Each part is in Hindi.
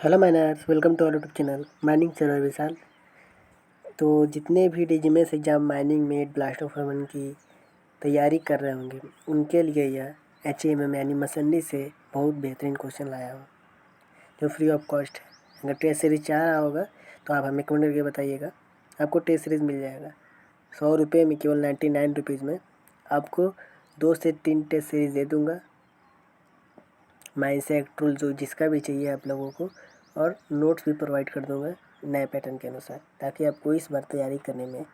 Hello miners, welcome to our YouTube channel mining surveyor Vishal. तो जितने भी DGMS exam mining mate blast of heaven की तैयारी कर रहे होंगे उनके लिए यह HMM यानी मसंडी से बहुत बेहतरीन क्वेश्चन लाया हूँ जो फ्री ऑफ कॉस्ट है। अगर टेस्ट सीरीज़ चाह रहा होगा तो आप हमें कमेंट करके बताइएगा, आपको टेस्ट सीरीज़ मिल जाएगा 100 रुपये में, केवल 99 रुपीज़ में। आपको 2 से 3 टेस्ट सीरीज़ दे दूँगा, माइंड से एक टूल जो जिसका भी चाहिए आप लोगों को, और नोट्स भी प्रोवाइड कर दूंगा नए पैटर्न के अनुसार, ताकि आपको इस बार तैयारी करने में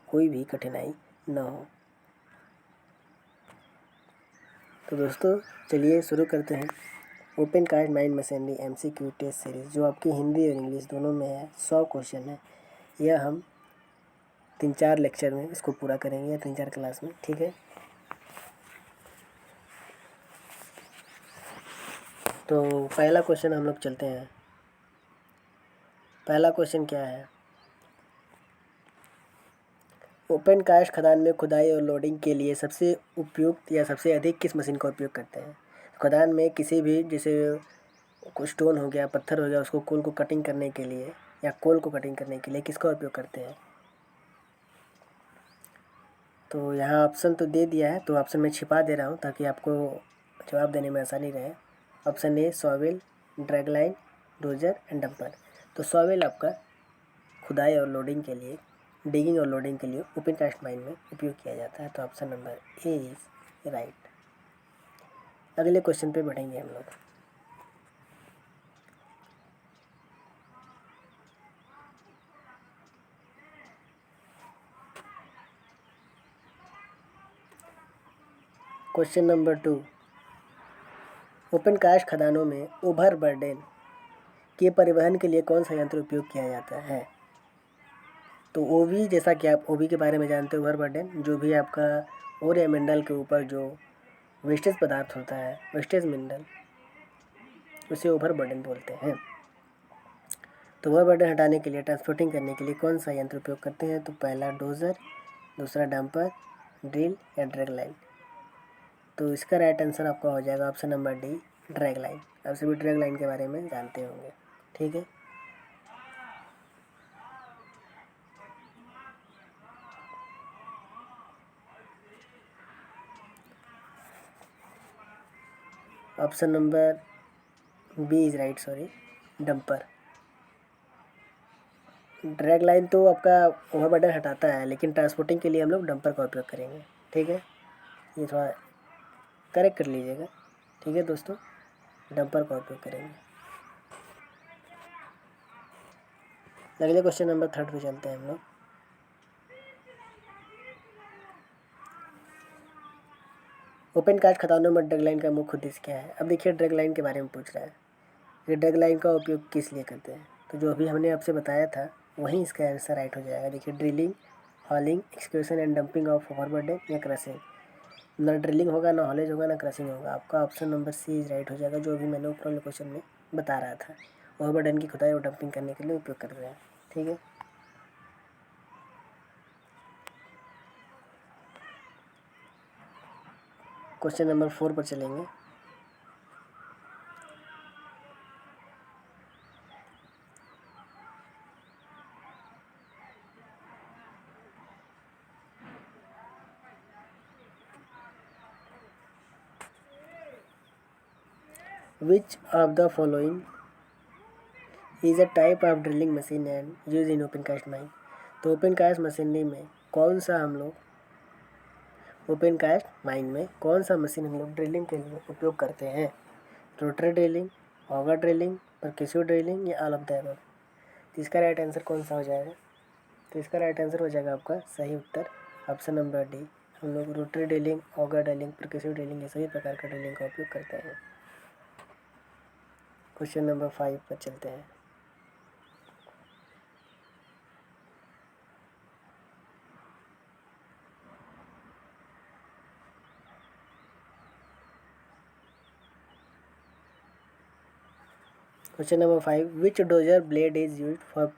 कोई भी कठिनाई न हो। तो दोस्तों चलिए शुरू करते हैं। ओपन कास्ट माइंड मसंडी MCQ टेस्ट सीरीज़ जो आपकी हिंदी और इंग्लिश दोनों में है, 100 क्वेश्चन है। यह हम 3-4 लेक्चर में इसको पूरा करेंगे या 3-4 क्लास में, ठीक है। तो पहला क्वेश्चन हम लोग चलते हैं। पहला क्वेश्चन क्या है? ओपन कास्ट खदान में खुदाई और लोडिंग के लिए सबसे उपयुक्त या सबसे अधिक किस मशीन का उपयोग करते हैं? खदान में किसी भी, जैसे कुछ स्टोन हो गया, पत्थर हो गया, उसको कोल को कटिंग करने के लिए या कोल को कटिंग करने के लिए किसका उपयोग करते हैं? तो यहाँ ऑप्शन तो दे दिया है, तो ऑप्शन में छिपा दे रहा हूँ ताकि आपको जवाब देने में आसानी रहे। Option A shovel, dragline, dozer and dumper. तो सॉवेल आपका खुदाई और लोडिंग के लिए, डिगिंग और लोडिंग के लिए ओपन कास्ट माइन में उपयोग किया जाता है। तो option number A is right. अगले क्वेश्चन पे बढ़ेंगे हम लोग। क्वेश्चन नंबर 2, ओपन कास्ट खदानों में ओवरबर्डन के परिवहन के लिए कौन सा यंत्र उपयोग किया जाता है? तो ओवी, जैसा कि आप ओवी के बारे में जानते हो, ओवरबर्डन जो भी आपका ओर या मिनरल के ऊपर जो वेस्टेज पदार्थ होता है, वेस्टेज मिनरल, उसे ओवरबर्डन बोलते हैं। तो ओवरबर्डन हटाने के लिए, ट्रांसपोर्टिंग करने के लिए कौन सा यंत्र उपयोग करते हैं? तो पहला डोजर, दूसरा डंपर, ड्रिल या ड्रैग लाइन। तो इसका राइट आंसर आपका हो जाएगा option number D, drag line. आप सभी ड्रैग लाइन के बारे में जानते होंगे, ठीक है। Option number B is right, sorry, dumper. Drag line तो आपका ओवरबर्डन हटाता है, लेकिन ट्रांसपोर्टिंग के लिए हम लोग डंपर का उपयोग करेंगे, ठीक है। ये थोड़ा करेक्ट कर लीजिएगा, ठीक है दोस्तों, डंपर का उपयोग करेंगे। अगले क्वेश्चन नंबर 3 पे चलते हैं हम लोग। ओपन कास्ट खदानों में ड्रैग लाइन का मुख्य उद्देश्य क्या है? अब देखिए ड्रैग लाइन के बारे में पूछ रहा है कि ड्रैग लाइन का उपयोग किस लिए करते हैं। तो जो अभी हमने आपसे बताया था वहीं इसका आंसर राइट हो जाएगा। देखिए drilling, hauling, execution and dumping of overburden या क्रशिंग। ना ड्रिलिंग होगा, ना हॉलेज होगा, ना क्रशिंग होगा। आपका option number C is right हो जाएगा, जो अभी मैंने ऊपर वाले क्वेश्चन में बता रहा था। ओवरबर्डन की खुदाई और डंपिंग करने के लिए उपयोग कर रहे हैं, ठीक है। क्वेश्चन नंबर 4 पर चलेंगे। Which of the following is a type of drilling machine and use in open cast mine. तो ओपन कास्ट मशीनरी में कौन सा हम लोग, ओपन कास्ट माइन में कौन सा मशीन हम लोग ड्रिलिंग के लिए उपयोग करते हैं? Rotary drilling, auger drilling, percussive drilling या ऑल ऑफ द अबव। तो इसका राइट आंसर कौन सा हो जाएगा? तो इसका राइट आंसर हो जाएगा आपका सही उत्तर ऑप्शन नंबर डी। हम लोग rotary drilling, auger drilling, percussive drilling ये सभी प्रकार का ड्रिलिंग का उपयोग करते हैं। क्वेश्चन नंबर 5 पर चलते हैं। Question number 5, which dozer blade is used for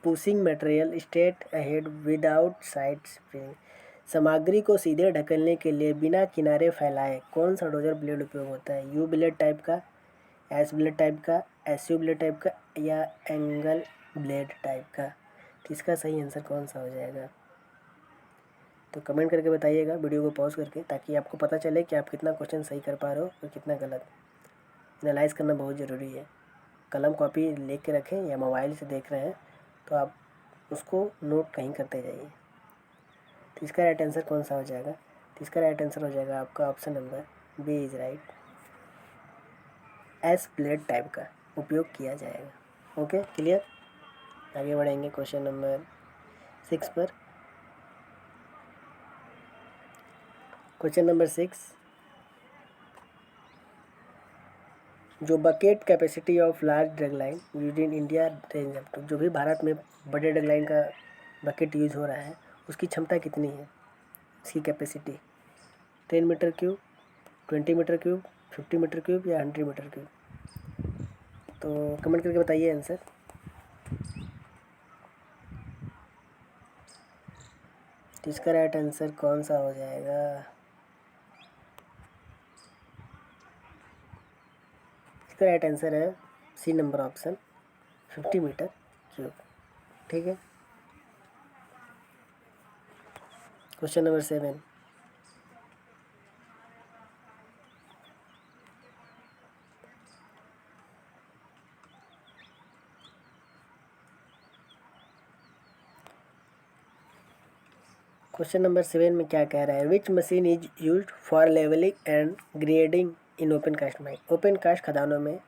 pushing material straight ahead without side spring. सामग्री को सीधे ढकेलने के लिए बिना किनारे फैलाए कौन सा डोजर ब्लेड उपयोग होता है? यू ब्लेड टाइप का, एस ब्लेड टाइप का, एसयू ब्लेड टाइप का या एंगल ब्लेड टाइप का? तो इसका सही आंसर कौन सा हो जाएगा? तो कमेंट करके बताइएगा वीडियो को पॉज करके, ताकि आपको पता चले कि आप कितना क्वेश्चन सही कर पा रहे हो और कितना गलत। एनालाइज करना बहुत ज़रूरी है। कलम कॉपी ले के रखें या मोबाइल से देख रहे हैं तो आप उसको नोट कहीं करते जाइए। तो इसका राइट आंसर कौन सा हो जाएगा? तो इसका राइट आंसर हो जाएगा आपका option number B is right. S blade type का उपयोग किया जाएगा। Okay, clear. आगे बढ़ेंगे क्वेश्चन नंबर 6 पर। क्वेश्चन नंबर 6, जो bucket capacity of large drag line use in India range up to, जो भी भारत में बड़े ड्रग लाइन का बकेट यूज़ हो रहा है उसकी क्षमता कितनी है? इसकी capacity 10 metre cube, 20 metre cube, 50 metre cube या 100 मीटर क्यूब? तो कमेंट करके बताइए आंसर। तो इसका राइट आंसर कौन सा हो जाएगा? इसका राइट आंसर है C number option 50 metre cube. ठीक है। क्वेश्चन नंबर 7, क्वेश्चन नंबर 7 में क्या कह रहा है? Which machine is used for levelling and grading in open cast mine? Open cast खदानों में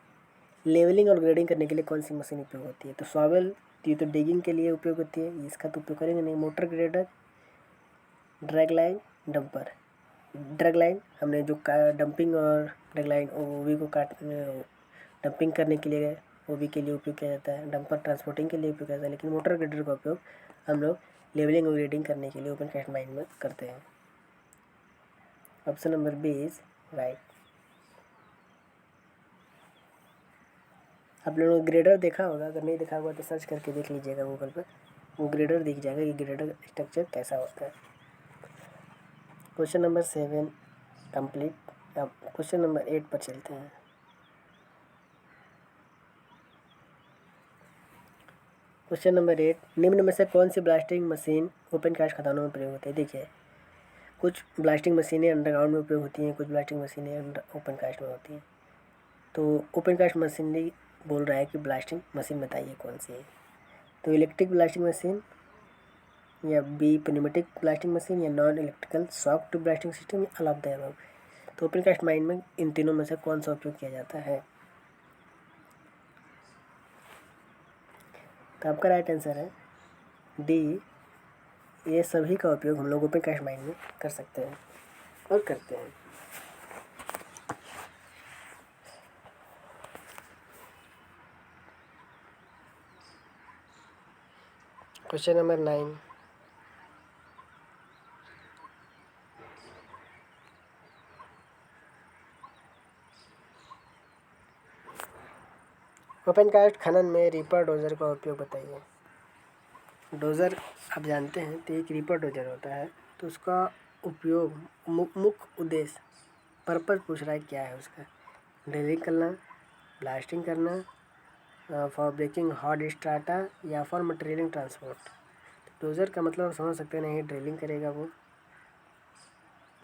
लेवलिंग और ग्रेडिंग करने के लिए कौन सी मशीन उपयोग होती है? तो शॉवेल, ये तो डिगिंग के लिए उपयोग होती है, इसका तो उपयोग करेंगे नहीं। Motor grader, drag line, dumper. Drag line हमने जो डंपिंग और ड्रैग लाइन ओवी को डंपिंग करने के लिए ओवी के लिए उपयोग किया जाता है। डंपर ट्रांसपोर्टिंग के लिए उपयोग किया जाता है। लेकिन मोटर ग्रेडर का उपयोग हम लोग लेवलिंग और ग्रेडिंग करने के लिए ओपन कास्ट माइन में करते हैं। Option number B is right. आप लोगों ने ग्रेडर देखा होगा, अगर नहीं देखा होगा तो सर्च करके देख लीजिएगा गूगल पर, वो ग्रेडर दिख जाएगा कि ग्रेडर स्ट्रक्चर कैसा होता है। Question number 7 complete. अब क्वेश्चन नंबर 8 पर चलते हैं। क्वेश्चन नंबर 8, निम्न में से कौन सी ब्लास्टिंग मशीन ओपन कास्ट खदानों में प्रयोग होती है? देखिए, कुछ ब्लास्टिंग मशीनें अंडरग्राउंड में उपयोग होती हैं, कुछ ब्लास्टिंग मशीनें ओपन कास्ट में होती हैं। तो ओपन कास्ट मशीनरी बोल रहा है कि ब्लास्टिंग मशीन बताइए कौन सी है? तो इलेक्ट्रिक ब्लास्टिंग मशीन या बी पन्यूमेटिक ब्लास्टिंग मशीन या non electrical shock to blasting system या ऑल ऑफ द अबव? तो ओपन कास्ट माइन में इन तीनों में से कौन सा उपयोग किया जाता है? तो आपका राइट आंसर है डी, ये सभी का उपयोग हम लोग ओपन कास्ट माइन में कर सकते हैं और करते हैं। क्वेश्चन नंबर 9, ओपन कास्ट खनन में रीपर डोजर का उपयोग बताइए। डोजर आप जानते हैं तो एक रीपर डोजर होता है, तो उसका उपयोग मुख्य उद्देश्य पर्पज़ पूछ रहा है क्या है उसका? ड्रिलिंग करना, ब्लास्टिंग करना, फॉर ब्रेकिंग हॉट स्ट्राटा या फॉर मटेरियल ट्रांसपोर्ट? डोजर का मतलब समझ सकते हैं, नहीं ड्रिलिंग करेगा वो,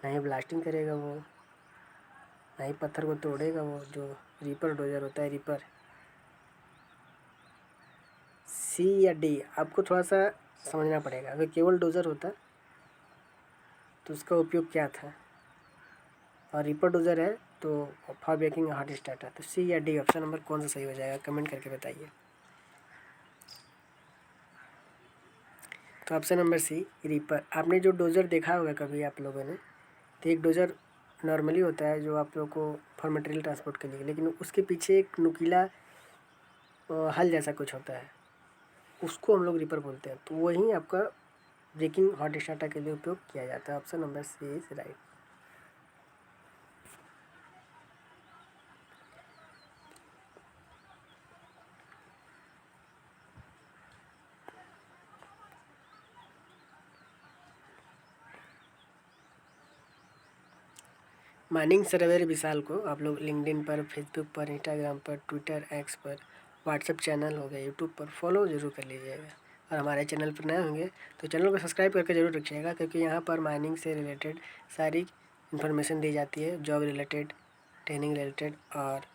नहीं ब्लास्टिंग करेगा वो, नहीं पत्थर को तोड़ेगा वो। जो रीपर डोजर होता है, रीपर, सी या डी आपको थोड़ा सा समझना पड़ेगा। अगर केवल डोजर होता तो उसका उपयोग क्या था, और रीपर डोजर है तो फॉर ब्रेकिंग हॉट स्टार्टर। तो सी या डी ऑप्शन नंबर कौन सा सही हो जाएगा? कमेंट करके बताइए। तो ऑप्शन नंबर सी रीपर। आपने जो डोजर देखा होगा कभी आप लोगों ने, तो एक डोजर नॉर्मली होता है जो आप लोग को फॉर मटेरियल ट्रांसपोर्ट के लिए, लेकिन उसके पीछे एक नुकीला हल जैसा कुछ होता है, उसको हम लोग रीपर बोलते हैं। तो वही आपका ब्रेकिंग हॉट स्टार्टर के लिए उपयोग किया जाता है। Option number C is right. Mining surveyor Vishal को आप लोग लिंक्डइन पर, फेसबुक पर, इंस्टाग्राम पर, ट्विटर, एक्स पर, व्हाट्सएप चैनल हो गया, यूट्यूब पर फॉलो ज़रूर कर लीजिएगा। और हमारे चैनल पर नए होंगे तो चैनल को सब्सक्राइब करके ज़रूर रखिएगा, क्योंकि यहाँ पर माइनिंग से रिलेटेड सारी इन्फॉर्मेशन दी जाती है, जॉब रिलेटेड, ट्रेनिंग रिलेटेड, और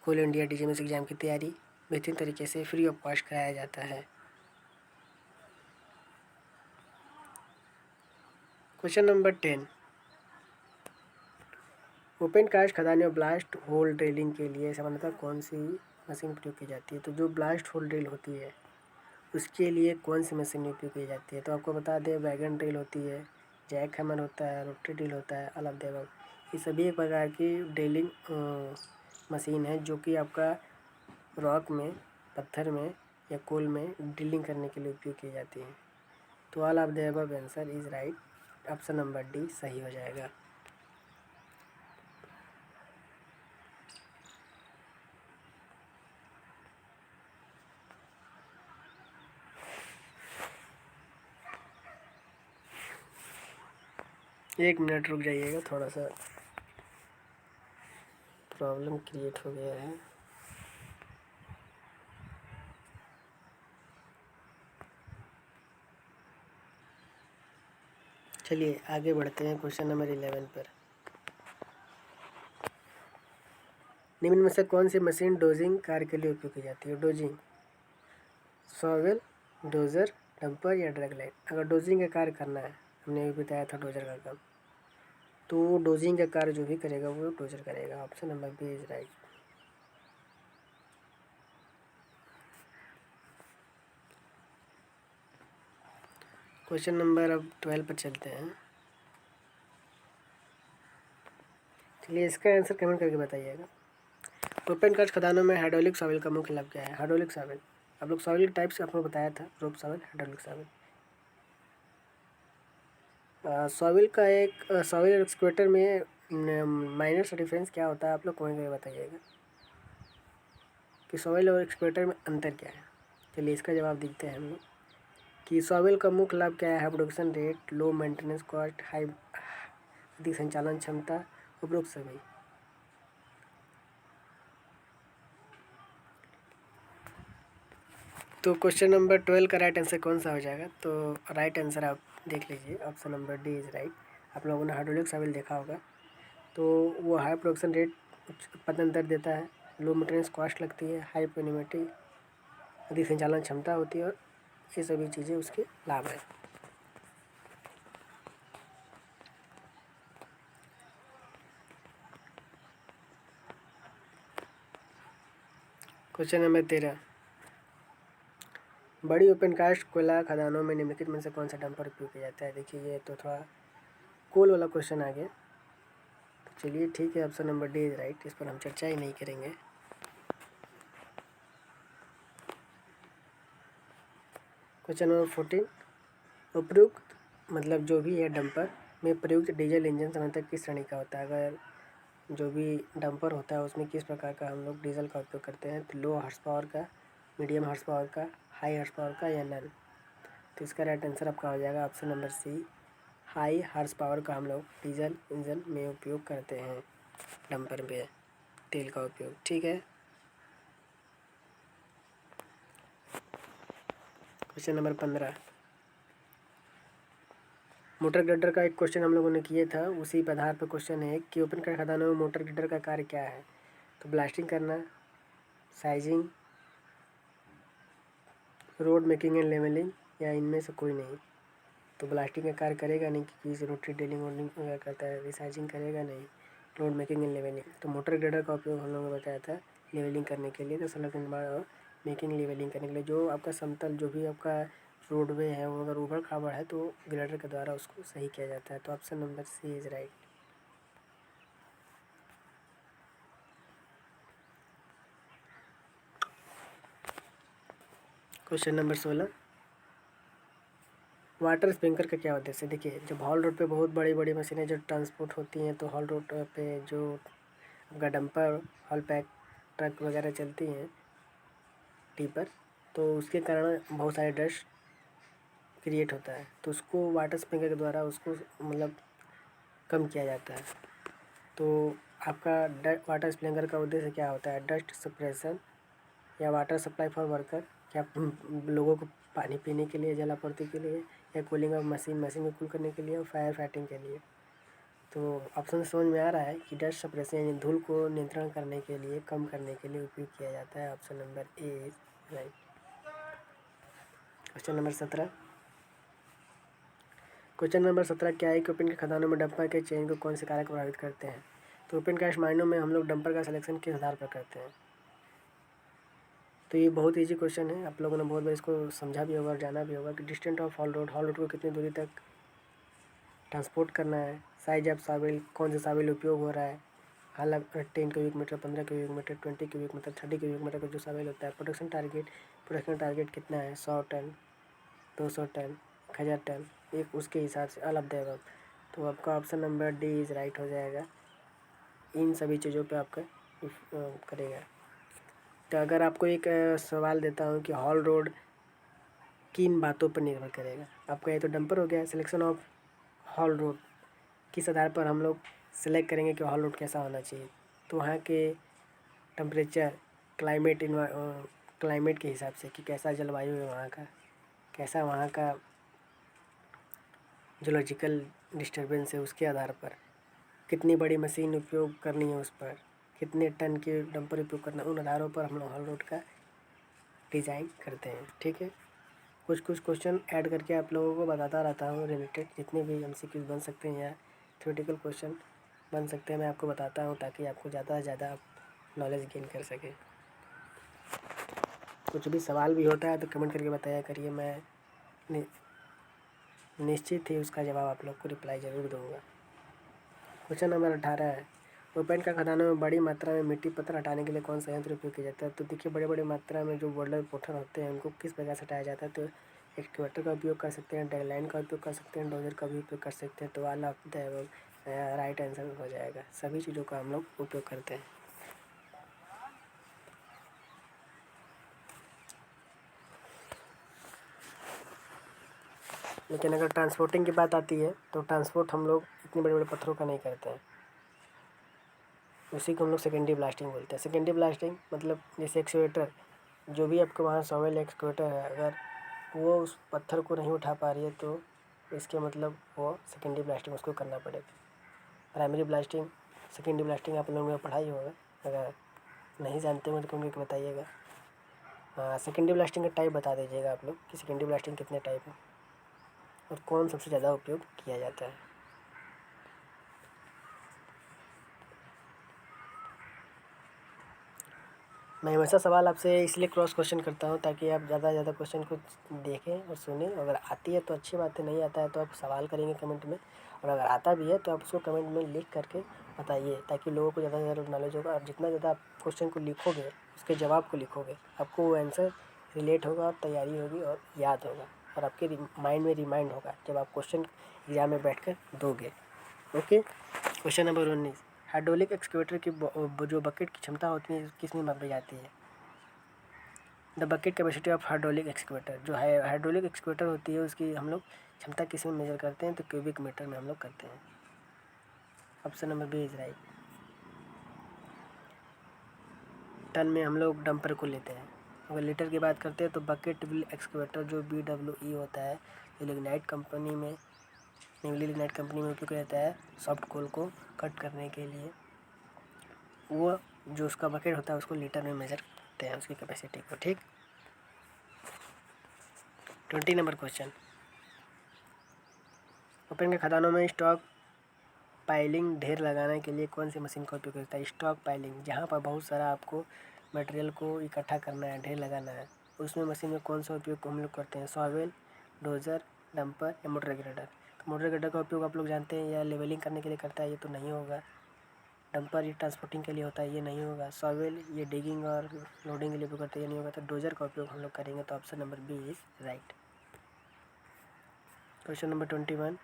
कोल इंडिया डीजीएमएस एग्ज़ाम की तैयारी बेहतरीन तरीके से फ्री ऑफ कॉस्ट कराया जाता है। क्वेश्चन नंबर 10, ओपन कास्ट खदान में ब्लास्ट होल ड्रिलिंग के लिए सामान्यतः कौन सी मशीन प्रयोग की जाती है? तो जो ब्लास्ट होल ड्रिल होती है उसके लिए कौन सी मशीन उपयोग की जाती है? तो आपको बता दें, वैगन ड्रिल होती है, जैक हैमर होता है, रोटरी ड्रिल होता है, ऑल ऑफ द अबव। ये सभी एक प्रकार की ड्रिलिंग मशीन है जो कि आपका रॉक में, पत्थर में या कोल में ड्रिलिंग करने के लिए उपयोग की जाती है। तो all of the above answer is right, option number D सही हो जाएगा। एक मिनट रुक जाइएगा, थोड़ा सा प्रॉब्लम क्रिएट हो गया है। चलिए आगे बढ़ते हैं क्वेश्चन नंबर 11 पर। निम्न में से कौन सी मशीन डोजिंग कार्य के लिए उपयोग की जाती है? डोजिंग, शॉवेल, डोजर, डंपर या ड्रैग लाइन? अगर डोजिंग का कार्य करना है, हमने भी बताया था डोजर का काम, तो डोजिंग का कार्य जो भी करेगा वो डोजर करेगा। Option number B is right. Question number अब 12 पर चलते हैं। चलिए इसका आंसर कमेंट करके बताइएगा। ओपन कास्ट खदानों में हाइड्रोलिक सॉइल का मुख्य लाभ क्या है? हाइड्रोलिक सॉइल, आप लोग सॉइल टाइप्स आपको बताया था, रोप सॉइल, हाइड्रोलिक सॉइल। सॉइल का एक सॉइल एक्सकेवेटर में माइनर सा डिफरेंस क्या होता है, आप लोग कमेंट करके बताइएगा कि सॉइल और एक्सकेवेटर में अंतर क्या है। चलिए इसका जवाब देखते हैं हम लोग कि सॉइल का मुख्य लाभ क्या है? High production rate, low maintenance cost, high अधिक संचालन क्षमता, उपरोक्त सभी। तो क्वेश्चन नंबर 12 का राइट आंसर कौन सा हो जाएगा? तो राइट आंसर आप देख लीजिए, option number D is right. आप लोगों ने हाइड्रोलिक सॉइल देखा होगा, तो वो हाई प्रोडक्शन रेट उत्पादन दर देता है, लो मेंटेनेंस कॉस्ट लगती है, हाई इकोनॉमिटी, अधिक संचालन क्षमता होती है, और ये सभी चीज़ें उसके लाभ हैं। क्वेश्चन नंबर 13, बड़ी ओपन कास्ट कोयला खदानों में निम्नलिखित में से कौन सा डंपर उपयोग किया जाता है? देखिए ये तो थोड़ा कोल वाला क्वेश्चन आ गया, तो चलिए ठीक है, option number D is right, इस पर हम चर्चा ही नहीं करेंगे। क्वेश्चन नंबर 14, उपयुक्त मतलब जो भी है डंपर में प्रयुक्त डीजल इंजन सामान्यतः किस श्रेणी का होता है? अगर जो भी डंपर होता है उसमें किस प्रकार का हम लोग डीजल का उपयोग करते हैं? तो लो हॉर्स पावर का, मीडियम हॉर्स पावर का, हाई हॉर्स पावर का या नन? तो इसका राइट आंसर आपका हो जाएगा option number C, high horse power का हम लोग डीजल इंजन में उपयोग करते हैं, डंपर में तेल का उपयोग। ठीक है, क्वेश्चन नंबर 15, मोटर ग्रेडर का एक क्वेश्चन हम लोगों ने किया था, उसी आधार पर क्वेश्चन है कि ओपन कास्ट खदानों में मोटर ग्रेडर का कार्य क्या है? तो ब्लास्टिंग करना, sizing, road making and levelling, या इनमें से कोई नहीं? तो ब्लास्टिंग का कार्य करेगा नहीं, क्योंकि इसे रोटरी ड्रिलिंग वोडिंग वगैरह करता है। रिसाइजिंग करेगा नहीं, रोड मेकिंग एंड लेवलिंग। तो मोटर ग्रेडर का उपयोग हम लोगों ने बताया था लेवलिंग करने के लिए, तो सड़क निर्माण और मेकिंग लेवलिंग करने के लिए। जो आपका समतल, जो भी आपका रोडवे है, वो अगर ऊबड़ खाबड़ है तो ग्रेडर के द्वारा उसको सही किया जाता है। तो option number C is right. Question number 16, water sprinkler का क्या उद्देश्य है? देखिए, जब हॉल रोड पे बहुत बड़ी बड़ी मशीनें जो ट्रांसपोर्ट होती हैं, तो हॉल रोड पे जो आपका डंपर, हॉल पैक ट्रक वगैरह चलती हैं, टिपर, तो उसके कारण बहुत सारे डस्ट क्रिएट होता है, तो उसको वाटर स्प्रिंकलर के द्वारा उसको मतलब कम किया जाता है। तो आपका वाटर स्प्रिंकलर का उद्देश्य क्या होता है? डस्ट सप्रेशन या वाटर सप्लाई फॉर वर्कर, क्या लोगों को पानी पीने के लिए, जल आपूर्ति के लिए, या कूलिंग ऑफ मशीन को कूल करने के लिए, और फायर फाइटिंग के लिए। तो ऑप्शन समझ में आ रहा है कि डस्ट सप्रेशन यानी धूल को नियंत्रण करने के लिए, कम करने के लिए उपयोग किया जाता है। Option number A is right. Question number 17। Question number 17 क्या है कि ओपन के खदानों में डंपर के चयन को कौन से कारक प्रभावित करते हैं? तो ओपन कास्ट माइनों में हम लोग डंपर का सिलेक्शन किस आधार पर करते हैं? तो ये बहुत ईजी क्वेश्चन है, आप लोगों ने बहुत बार इसको समझा भी होगा और जाना भी होगा कि डिस्टेंस ऑफ हॉल रोड को कितनी दूरी तक ट्रांसपोर्ट करना है, साइज ऑफ साविल, कौन सा साविल उपयोग हो रहा है, हालांकि 10 cubic metre, 15 cubic metre, 20 cubic metre, 30 cubic metre का जो साविल होता है। प्रोडक्शन टारगेट कितना है? 100 टन, 200 टन, 1000 टन, एक उसके हिसाब से ऑल ऑफ द अबव। तो आपका option number D is right हो जाएगा। इन सभी चीज़ों पे आपका करेगा। तो अगर आपको एक सवाल देता हूँ कि हॉल रोड किन बातों पर निर्भर करेगा? आपका ये तो डंपर हो गया। सिलेक्शन ऑफ हॉल रोड किस आधार पर हम लोग सेलेक्ट करेंगे कि हॉल रोड कैसा होना चाहिए? तो वहाँ के टेम्परेचर, क्लाइमेट के हिसाब से कि कैसा जलवायु है वहाँ का, कैसा वहाँ का जोलॉजिकल डिस्टर्बेंस है, उसके आधार पर कितनी बड़ी मशीन उपयोग करनी है, उस पर कितने टन के डंपर उपयोग करना, उन आधारों पर हम लोग हॉल रोड का डिज़ाइन करते हैं। ठीक है, कुछ क्वेश्चन ऐड करके आप लोगों को बताता रहता हूँ रिलेटेड, जितने भी MCQs बन सकते हैं या थ्योरेटिकल क्वेश्चन बन सकते हैं मैं आपको बताता हूँ, ताकि आपको ज़्यादा से ज़्यादा नॉलेज गेन कर सकें। कुछ भी सवाल भी होता है तो कमेंट करके बताया करिए, मैं निश्चित ही उसका जवाब आप लोग को रिप्लाई ज़रूर दूँगा। क्वेश्चन नंबर 18 है, ओपन का खदानों में बड़ी मात्रा में मिट्टी पत्थर हटाने के लिए कौन सा यंत्र उपयोग किया जाता है? तो देखिए, बड़े मात्रा में जो बोल्डर पत्थर होते हैं उनको किस प्रकार से हटाया जाता है? तो एक्सकेवेटर का उपयोग कर सकते हैं, ड्रैगलाइन का उपयोग कर सकते हैं, डोजर का भी उपयोग कर सकते हैं। तो all of the right answer हो जाएगा। सभी चीज़ों का हम लोग उपयोग करते हैं। लेकिन अगर ट्रांसपोर्टिंग की बात आती है तो ट्रांसपोर्ट हम लोग इतने बड़े पत्थरों का नहीं करते हैं, उसी को हम लोग सेकेंडरी ब्लास्टिंग बोलते हैं। सेकेंडरी ब्लास्टिंग मतलब जैसे एक्सकेवेटर, जो भी आपके वहाँ सॉवेल एक्सकेवेटर है, अगर वो उस पत्थर को नहीं उठा पा रही है तो इसके मतलब वो सेकेंडरी ब्लास्टिंग उसको करना पड़ेगा। प्राइमरी ब्लास्टिंग, सेकेंडरी ब्लास्टिंग आप लोगों ने पढ़ा ही होगा, अगर नहीं जानते हो तो कमेंट बताइएगा। हाँ, सेकेंडरी ब्लास्टिंग का टाइप बता दीजिएगा आप लोग कि सेकेंडरी ब्लास्टिंग कितने टाइप है और कौन सबसे ज़्यादा उपयोग किया जाता है। मैं हमेशा सवाल आपसे इसलिए क्रॉस क्वेश्चन करता हूँ ताकि आप ज़्यादा से ज़्यादा क्वेश्चन को देखें और सुनें। अगर आती है तो अच्छी बात है, नहीं आता है तो आप सवाल करेंगे कमेंट में, और अगर आता भी है तो आप उसको कमेंट में लिख करके बताइए, ताकि लोगों को ज़्यादा से ज़्यादा नॉलेज होगा। और जितना ज़्यादा आप क्वेश्चन को लिखोगे, उसके जवाब को लिखोगे, आपको वो आंसर रिलेट होगा और तैयारी होगी और याद होगा और आपके माइंड में रिमाइंड होगा जब आप क्वेश्चन एग्जाम में बैठ कर दोगे। Okay, question number 19, hydraulic excavator की जो बकेट की क्षमता होती है किस में मापी जाती है? The bucket capacity of hydraulic excavator, जो हाइड्रोलिक एक्सकेवेटर होती है उसकी हम लोग क्षमता किस में मेजर करते हैं? तो क्यूबिक मीटर में हम लोग करते हैं। Option number B is right. Ton में हम लोग डंपर को लेते हैं। अगर लीटर की बात करते हैं तो बकेट व्हील एक्सकेवेटर जो BWE होता है, ये लिग्नाइट कंपनी में उपयोग किया जाता है सॉफ्ट कोल को कट करने के लिए। वो जो उसका बकेट होता है उसको लीटर में मेजर करते हैं, उसकी कैपेसिटी को। ठीक, 20 नंबर क्वेश्चन, ओपन के खदानों में स्टॉक पाइलिंग ढेर लगाने के लिए कौन सी मशीन का उपयोग होता है? स्टॉक पाइलिंग, जहाँ पर बहुत सारा आपको मटेरियल को इकट्ठा करना है, ढेर लगाना है, उसमें मशीन में कौन सा उपयोग हम लोग करते हैं? सॉवेल, डोजर, डंपर या मोटर ग्रेडर? तो मोटर ग्रेडर का उपयोग आप लोग जानते हैं, या लेवलिंग करने के लिए करता है, ये तो नहीं होगा। डंपर ये ट्रांसपोर्टिंग के लिए होता है, ये नहीं होगा। सॉवेल ये डिगिंग और लोडिंग के लिए उपयोग करता है, ये नहीं होगा। तो डोजर का उपयोग हम लोग करेंगे। तो option number B is right. Question number 21,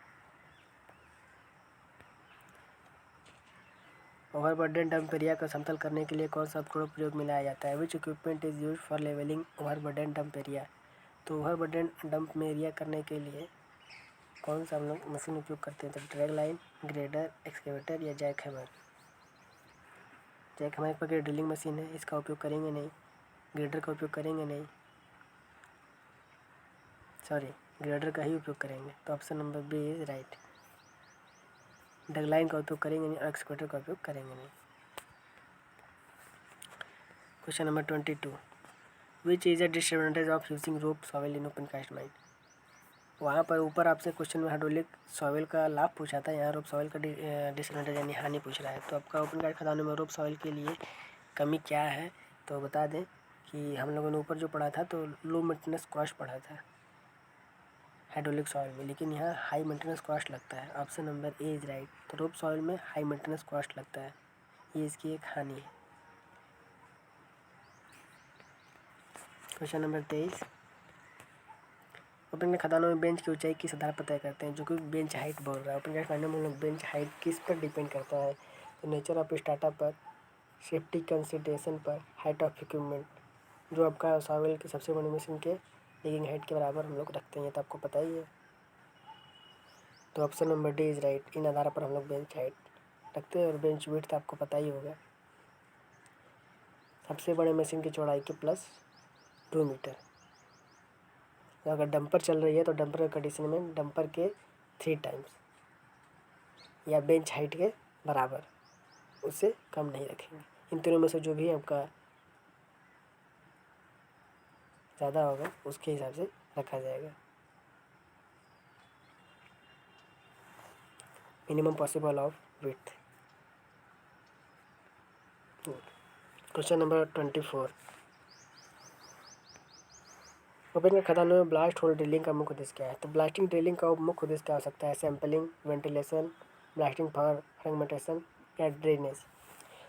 overburden dump area को समतल करने के लिए कौन सा उपकरण प्रयोग में लाया जाता है? Which equipment is use for levelling overburden dump area? तो ओवरबर्डन डंप में एरिया करने के लिए कौन सा हम लोग मशीन उपयोग करते हैं? तो ड्रैग लाइन, ग्रेडर, एक्सकेवेटर या जैक हैमर? जैक हमारे पास ड्रिलिंग मशीन है, इसका उपयोग करेंगे नहीं, ग्रेडर का उपयोग करेंगे नहीं, सॉरी ग्रेडर का ही उपयोग करेंगे, तो option number B is right. Dragline का उपयोग करेंगे नहीं, एक्सकवेटर का उपयोग करेंगे नहीं। Question number 22, which is a disadvantage of using rope soil in open cast mine. वहाँ पर ऊपर आपसे क्वेश्चन में हाइड्रोलिक सॉइल का लाभ पूछा था, यहाँ रोप सॉइल का डिसएडवांटेज यानी हानि पूछ रहा है। तो आपका ओपन कास्ट खदानों में रोप सॉइल के लिए कमी क्या है, तो बता दें कि हम लोगों ने ऊपर जो पढ़ा था तो लो मेंटेनेंस कॉस्ट पढ़ा था हाइड्रोलिक सॉइल में, लेकिन यहाँ हाई मेंटेनेंस कॉस्ट लगता है। Option number A is right. तो रोप सॉइल में हाई मेंटेनेंस कॉस्ट लगता है, ये इसकी एक हानि है। क्वेश्चन नंबर 23, ओपन कास्ट खदानों में बेंच की ऊंचाई किस आधार पर तय करते हैं, जो कि बेंच हाइट बोल रहा है। ओपन कास्ट खदानों में हम लोग बेंच हाइट किस पर डिपेंड करता है, तो नेचर ऑफ स्टार्टअप पर, सेफ्टी कंसिडरेशन पर, हाइट ऑफ इक्विपमेंट। जो आपका सॉइल की सबसे बड़ी मशीन के डिगिंग हाइट के बराबर हम लोग रखते हैं, ये तो आपको पता ही है। तो option number D is right. इन आधार पर हम लोग बेंच हाइट रखते हैं, और बेंच विड्थ तो आपको पता ही होगा, सबसे बड़े मशीन की चौड़ाई के प्लस 2 मीटर। तो अगर डंपर चल रही है तो डंपर के कंडीशन में डंपर के 3 टाइम्स या बेंच हाइट के बराबर, उससे कम नहीं रखेंगे। इन तीनों में से जो भी आपका ज़्यादा होगा उसके हिसाब से रखा जाएगा। Minimum possible of width. Question number 24, open cast खदानों में ब्लास्ट होल ड्रिलिंग का मुख्य उद्देश्य क्या है। तो ब्लास्टिंग ड्रिलिंग का मुख्य उद्देश्य क्या हो सकता है, sampling, ventilation, blasting for fragmentation या ड्रेनेज।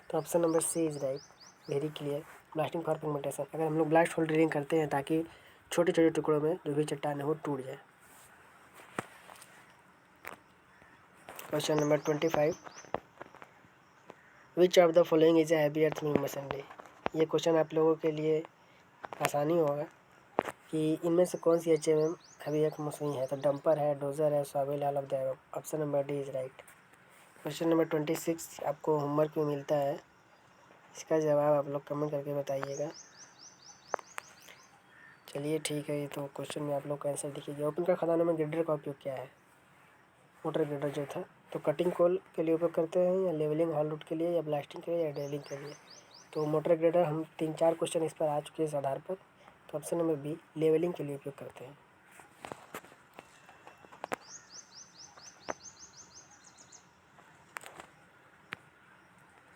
तो option number C is right, very clear, blasting for fragmentation. अगर हम लोग ब्लास्ट होल ड्रिलिंग करते हैं ताकि छोटे छोटे टुकड़ों में जो भी चट्टान है वो टूट जाए। Question number 25, which of the following is a heavy earth moving machinery. ये क्वेश्चन आप लोगों के लिए आसानी होगा कि इनमें से कौन सी HMM हैवी अर्थ मशीन है। तो डंपर है, डोजर है, shovel, all of the above. Option number D is right. Question number 26 आपको होमवर्क में मिलता है, इसका जवाब आप लोग कमेंट करके बताइएगा। चलिए ठीक है, ये तो क्वेश्चन में आप लोग का आंसर दिखिए। ओपन कास्ट खदानों में ग्रेडर का उपयोग क्या है, मोटर ग्रेडर जो था, तो कटिंग कोल के लिए उपयोग करते हैं, या लेवलिंग हॉल रूट के लिए, या ब्लास्टिंग के लिए, या ड्रिलिंग के लिए। तो मोटर ग्रेडर हम 3-4 क्वेश्चन इस पर आ चुके हैं इस आधार पर। तो ऑप्शन नंबर बी लेवलिंग के लिए उपयोग करते हैं।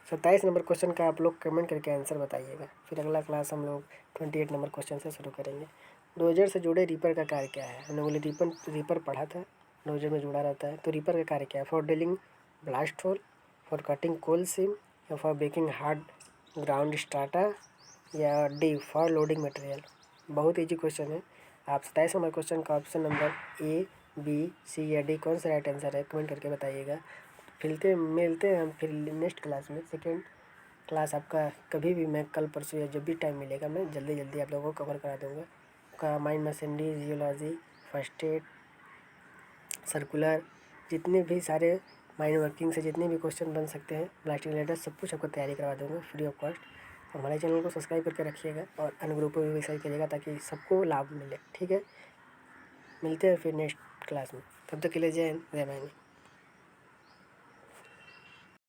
27 नंबर क्वेश्चन का आप लोग कमेंट करके आंसर बताइएगा। फिर अगला क्लास हम लोग 28 नंबर क्वेश्चन से शुरू करेंगे। डोजर से जुड़े रीपर का कार्य क्या है। हम लोगों ने रीपर पढ़ा था, डोजर में जुड़ा रहता है। तो रीपर का कार्य क्या है, for drilling blast hole, for cutting coal seam, या for breaking hard ground strata, या डी फॉर लोडिंग मटेरियल। बहुत ईजी क्वेश्चन है। आप 27 नंबर क्वेश्चन का option number A, B, C या डी कौन सा राइट आंसर है कमेंट करके बताइएगा। मिलते हैं हम फिर नेक्स्ट क्लास में। सेकेंड क्लास आपका कभी भी, मैं कल परसों या जब भी टाइम मिलेगा मैं जल्दी जल्दी आप लोगों को कवर करा दूँगा। का mind machinery, geology, first aid, circular, जितने भी सारे माइंड वर्किंग से जितने भी क्वेश्चन बन सकते हैं ब्लास्टिंग रिलेटेड, सब कुछ आपको तैयारी करवा दूँगा फ्री ऑफ कॉस्ट। हमारे चैनल को सब्सक्राइब करके रखिएगा और अन्य ग्रुपों में भी शेयर करिएगा ताकि सबको लाभ मिले। ठीक है, मिलते हैं फिर नेक्स्ट क्लास में, तब तक के लिए जय हिंद, जय भारत।